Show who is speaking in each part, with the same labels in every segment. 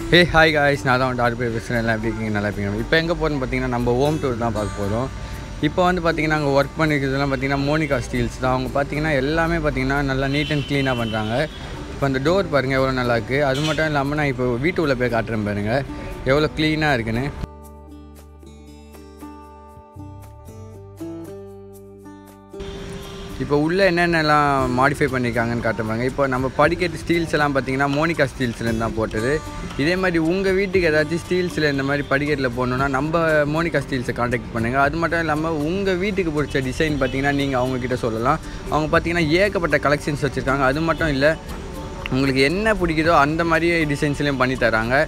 Speaker 1: Hey hi guys, நான் தான் வந்துட்டு 6 பேர் பேசுகிறேன். எல்லாம் எப்படி இருக்கீங்க? நல்லா இருப்பீங்க. இப்போ எங்கே போகிறோன்னு பார்த்தீங்கன்னா நம்ம ஹோம் டூர் தான் பார்க்க போகிறோம். இப்போ வந்து பார்த்திங்கன்னா அங்கே ஒர்க் பண்ணிக்கிறதுலாம் பார்த்திங்கன்னா மோனிகா ஸ்டீல்ஸ் தான். அவங்க பார்த்திங்கன்னா எல்லாமே பார்த்திங்கன்னா நல்லா நீட் அண்ட் க்ளீனாக பண்ணுறாங்க. இப்போ அந்த டோர் பாருங்கள் எவ்வளோ நல்லாயிருக்கு. அது மட்டும் இல்லாமல் நான் இப்போ வீட்டு உள்ளே போய் காட்டுறேன் பாருங்கள் எவ்வளோ க்ளீனாக இருக்குன்னு. இப்போ உள்ளே என்னென்னலாம் மாடிஃபை பண்ணியிருக்காங்கன்னு காட்டுறாங்க. இப்போ நம்ம படிக்கட்டு ஸ்டீல்ஸ் எல்லாம் பார்த்திங்கன்னா மோனிகா ஸ்டீல்ஸ்லேருந்து தான் போட்டது. இதே மாதிரி உங்கள் வீட்டுக்கு ஏதாச்சும் ஸ்டீல்ஸில் இந்த மாதிரி படிக்கட்டில் போடணுன்னா நம்ம மோனிகா ஸ்டீல்ஸை காண்டாக்ட் பண்ணுங்கள். அது மட்டும் இல்லாமல் உங்கள் வீட்டுக்கு பிடிச்ச டிசைன் பார்த்திங்கன்னா நீங்கள் அவங்கக்கிட்ட சொல்லலாம். அவங்க பார்த்திங்கன்னா ஏகப்பட்ட கலெக்ஷன்ஸ் வச்சுருக்காங்க. அது மட்டும் இல்லை, உங்களுக்கு என்ன பிடிக்குதோ அந்த மாதிரி டிசைன்ஸ்லேயும் பண்ணி தராங்க.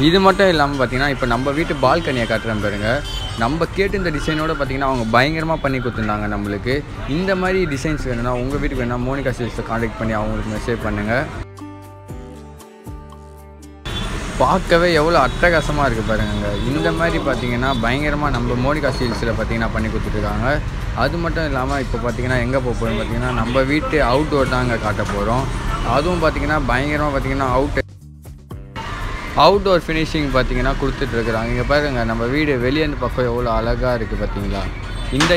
Speaker 1: இது மட்டும் இல்லாமல் பார்த்திங்கன்னா இப்போ நம்ம வீட்டு பால்கனியை காட்டுறேன் பாருங்கள். நம்ம கேட்டு இந்த டிசைனோட பார்த்திங்கன்னா அவங்க பயங்கரமாக பண்ணி கொடுத்துருந்தாங்க நம்மளுக்கு. இந்த மாதிரி டிசைன்ஸ் வேணும்னா உங்கள் வீட்டுக்கு வேணும்னா மோனிகா ஸ்டீல்ஸை காண்டாக்ட் பண்ணி அவங்களுக்கு மெசேஜ் பண்ணுங்கள். பார்க்கவே எவ்வளோ அட்டகாசமாக இருக்குது பாருங்க. இந்த மாதிரி பார்த்திங்கன்னா பயங்கரமாக நம்ம மோனிகா ஸ்டீல்ஸில் பார்த்திங்கன்னா பண்ணி கொடுத்துட்ருக்காங்க. அது மட்டும் இல்லாமல் இப்போ பார்த்திங்கன்னா எங்கே போக போகிறோம் பார்த்திங்கன்னா நம்ம வீட்டு அவுட்டோர் தான் அங்கே காட்ட போகிறோம். அதுவும் பார்த்திங்கன்னா பயங்கரமாக பார்த்திங்கன்னா அவுட்டோர் ஃபினிஷிங் பார்த்திங்கன்னா கொடுத்துட்ருக்குறாங்க. இங்கே பாருங்கள் நம்ம வீடு வெளியேந்து பக்கம் எவ்வளோ அழகாக இருக்குது பார்த்திங்களா.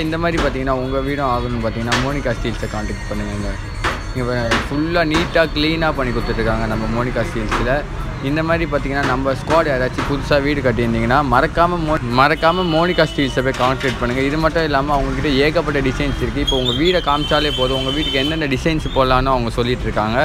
Speaker 1: இந்த மாதிரி பார்த்திங்கன்னா உங்கள் வீடும் ஆகணும்னு பார்த்திங்கன்னா மோனிகா ஸ்டீல்ஸை காண்டாக்ட் பண்ணுங்க. இங்கே ஃபுல்லாக நீட்டாக க்ளீனாக பண்ணி கொடுத்துட்ருக்காங்க நம்ம மோனிகா ஸ்டீல்ஸில். இந்த மாதிரி பார்த்திங்கன்னா நம்ம ஸ்குவாட் யாராச்சும் புதுசாக வீடு கட்டியிருந்தீங்கன்னா மறக்காமல் மோனிகா ஸ்டீல்ஸை போய் கான்டாக்ட் பண்ணுங்கள். இது மட்டும் இல்லாமல் அவங்கக்கிட்ட ஏகப்பட்ட டிசைன்ஸ் இருக்குது. இப்போ உங்கள் வீடை காமிச்சாலே போதும், உங்கள் வீட்டுக்கு எந்தெந்த டிசைன்ஸ் போடலான்னு அவங்க சொல்லிகிட்டு இருக்காங்க.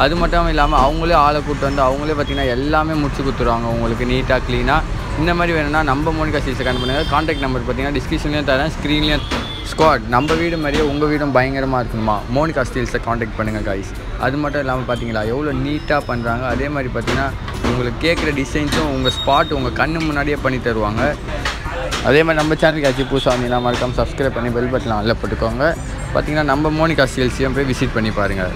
Speaker 1: அது மட்டும் இல்லாமல் அவங்களே ஆளை கூப்பிட்டு வந்து அவங்களே பார்த்திங்கன்னா எல்லாமே முடிச்சு கொடுத்துருவாங்க உங்களுக்கு நீட்டாக க்ளீனாக. இந்த மாதிரி வேணும்னா நம்ம மோனிகா ஸ்டீல்ஸை கான்டாக்ட் பண்ணுங்கள். கான்டாக்ட் நம்பர் பார்த்திங்கன்னா டிஸ்கிரிப்ஷன்லேயும் தரேன், ஸ்க்ரீன்லேயும். ஸ்குவாட் நம்ம வீடு மாதிரியே உங்கள் வீடும் பயங்கரமாக இருக்கணுமா, மோனிகா ஸ்டீல்ஸை காண்டாக்ட் பண்ணுங்கள் காய்ஸ். அது மட்டும் இல்லாமல் பார்த்தீங்களா எவ்வளோ நீட்டாக பண்ணுறாங்க. அதே மாதிரி பார்த்திங்கன்னா உங்களுக்கு கேட்குற டிசைன்ஸும் உங்கள் ஸ்பாட் உங்கள் கண்ணு முன்னாடியே பண்ணி தருவாங்க. அதே மாதிரி நம்ம சேனலுக்கு ஆச்சு புதுசாக வந்தீங்கன்னா மறக்காமல் சப்ஸ்கிரைப் பண்ணி பெல் பட்டன் அதில் போட்டுக்கோங்க. பார்த்திங்கன்னா நம்ம மோனிகா ஸ்டீல்ஸையும் போய் விசிட் பண்ணி பாருங்கள்.